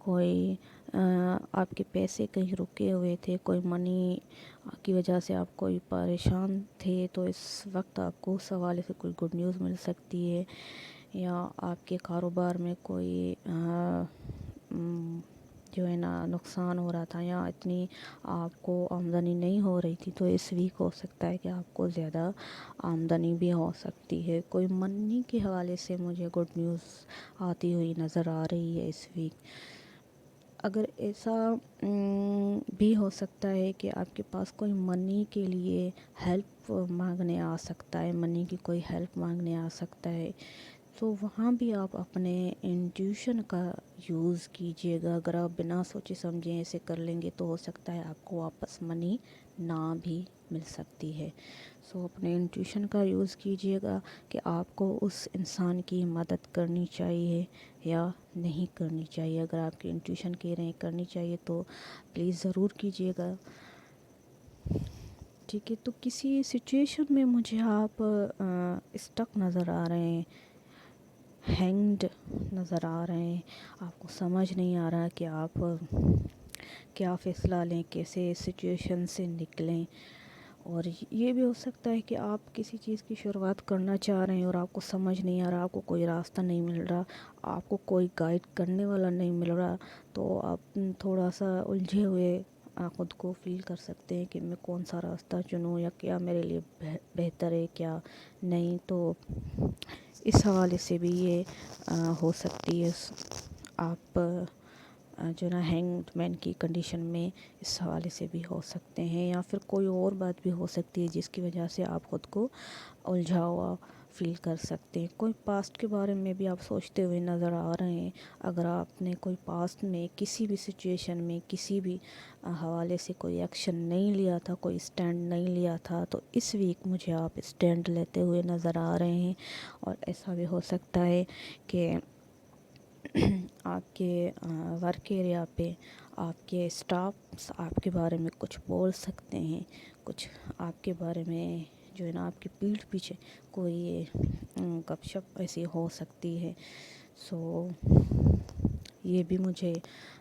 کوئی آپ کے پیسے کہیں رکے ہوئے تھے، کوئی منی کی وجہ سے آپ کوئی پریشان تھے، تو اس وقت آپ کو اس حوالے سے کوئی گڈ نیوز مل سکتی ہے. یا آپ کے کاروبار میں کوئی جو ہے نا نقصان ہو رہا تھا، یا اتنی آپ کو آمدنی نہیں ہو رہی تھی، تو اس ویک ہو سکتا ہے کہ آپ کو زیادہ آمدنی بھی ہو سکتی ہے. کوئی منی کے حوالے سے مجھے گڈ نیوز آتی ہوئی نظر آ رہی ہے اس ویک. اگر ایسا بھی ہو سکتا ہے کہ آپ کے پاس کوئی منی کے لیے ہیلپ مانگنے آ سکتا ہے، منی کی کوئی ہیلپ مانگنے آ سکتا ہے، تو وہاں بھی آپ اپنے انٹیوشن کا یوز کیجیے گا. اگر آپ بنا سوچے سمجھے ایسے کر لیں گے تو ہو سکتا ہے آپ کو واپس منی نہ بھی مل سکتی ہے. سو اپنے انٹیوشن کا یوز کیجیے گا کہ آپ کو اس انسان کی مدد کرنی چاہیے یا نہیں کرنی چاہیے. اگر آپ کی انٹیوشن کہہ رہے ہیں کرنی چاہیے تو پلیز ضرور کیجیے گا. ٹھیک ہے. تو کسی سچویشن میں مجھے آپ اسٹک نظر آ رہے ہیں، ہینگڈ نظر آ رہے ہیں، آپ کو سمجھ نہیں آ رہا کہ آپ کیا فیصلہ لیں، کیسے سچویشن سے نکلیں. اور یہ بھی ہو سکتا ہے کہ آپ کسی چیز کی شروعات کرنا چاہ رہے ہیں اور آپ کو سمجھ نہیں آ رہا، آپ کو کوئی راستہ نہیں مل رہا، آپ کو کوئی گائیڈ کرنے والا نہیں مل رہا، تو آپ تھوڑا سا الجھے ہوئے خود کو فیل کر سکتے ہیں کہ میں کون سا راستہ چنوں یا کیا میرے لیے بہتر ہے کیا نہیں. تو اس حوالے سے بھی یہ ہو سکتی ہے. آپ جو نا ہینگڈ مین کی کنڈیشن میں اس حوالے سے بھی ہو سکتے ہیں، یا پھر کوئی اور بات بھی ہو سکتی ہے جس کی وجہ سے آپ خود کو الجھا ہوا فیل کر سکتے ہیں. کوئی پاسٹ کے بارے میں بھی آپ سوچتے ہوئے نظر آ رہے ہیں. اگر آپ نے کوئی پاسٹ میں کسی بھی سچویشن میں کسی بھی حوالے سے کوئی ایکشن نہیں لیا تھا، کوئی اسٹینڈ نہیں لیا تھا، تو اس ویک مجھے آپ اسٹینڈ لیتے ہوئے نظر آ رہے ہیں. اور ایسا بھی ہو سکتا ہے کہ آپ کے ورک ایریا پہ آپ کے اسٹافس آپ کے بارے میں کچھ بول سکتے ہیں، کچھ آپ کے بارے میں جو ہے نا آپ کی پیٹھ پیچھے کوئی گپ شپ ایسی ہو سکتی ہے. سو یہ بھی مجھے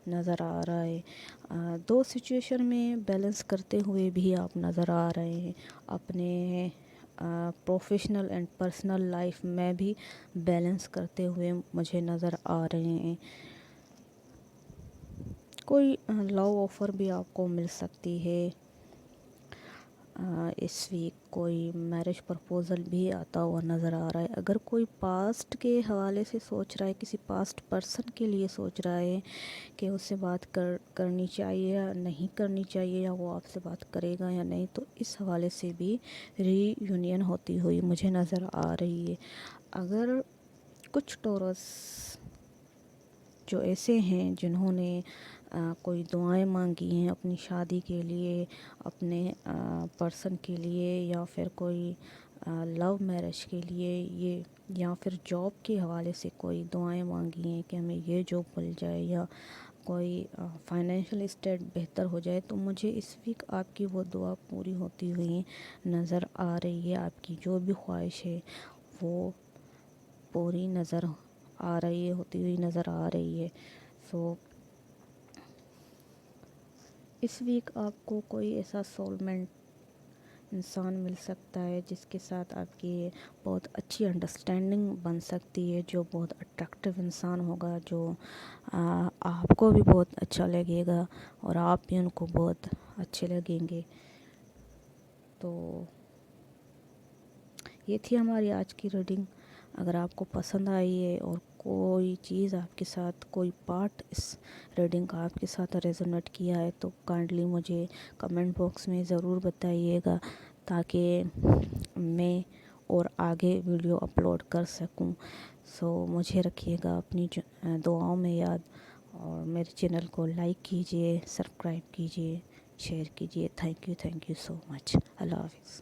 نظر آ رہا ہے. دو سچویشن میں بیلنس کرتے ہوئے بھی آپ نظر آ رہے ہیں. اپنے پروفیشنل اینڈ پرسنل لائف میں بھی بیلنس کرتے ہوئے مجھے نظر آ رہے ہیں. کوئی لو آفر بھی آپ کو مل سکتی ہے اس ویک. کوئی میرج پرپوزل بھی آتا ہوا نظر آ رہا ہے. اگر کوئی پاسٹ کے حوالے سے سوچ رہا ہے، کسی پاسٹ پرسن کے لیے سوچ رہا ہے کہ اس سے بات کرنی چاہیے یا نہیں کرنی چاہیے، یا وہ آپ سے بات کرے گا یا نہیں، تو اس حوالے سے بھی ری یونین ہوتی ہوئی مجھے نظر آ رہی ہے. اگر کچھ ٹورس جو ایسے ہیں جنہوں نے کوئی دعائیں مانگی ہیں اپنی شادی کے لیے، اپنے پرسن کے لیے، یا پھر کوئی لو میرج کے لیے، یہ یا پھر جاب کے حوالے سے کوئی دعائیں مانگی ہیں کہ ہمیں یہ جاب مل جائے یا کوئی فائنینشیل اسٹیٹ بہتر ہو جائے، تو مجھے اس ویک آپ کی وہ دعا پوری ہوتی ہوئی نظر آ رہی ہے. آپ کی جو بھی خواہش ہے وہ پوری نظر آ رہی ہے، ہوتی ہوئی نظر آ رہی ہے. سو اس ویک آپ کو کوئی ایسا سولمنٹ انسان مل سکتا ہے جس کے ساتھ آپ کی بہت اچھی انڈرسٹینڈنگ بن سکتی ہے، جو بہت اٹریکٹیو انسان ہوگا، جو آپ کو بھی بہت اچھا لگے گا اور آپ بھی ان کو بہت اچھے لگیں گے. تو یہ تھی ہماری آج کی ریڈنگ. اگر آپ کو پسند آئی ہے اور کوئی چیز آپ کے ساتھ، کوئی پارٹ اس ریڈنگ کا آپ کے ساتھ ریزونیٹ کیا ہے، تو کائنڈلی مجھے کمنٹ باکس میں ضرور بتائیے گا تاکہ میں اور آگے ویڈیو اپلوڈ کر سکوں. سو مجھے رکھیے گا اپنی دعاؤں میں یاد، اور میرے چینل کو لائک کیجیے، سبسکرائب کیجیے، شیئر کیجیے. تھینک یو سو مچ. اللہ حافظ.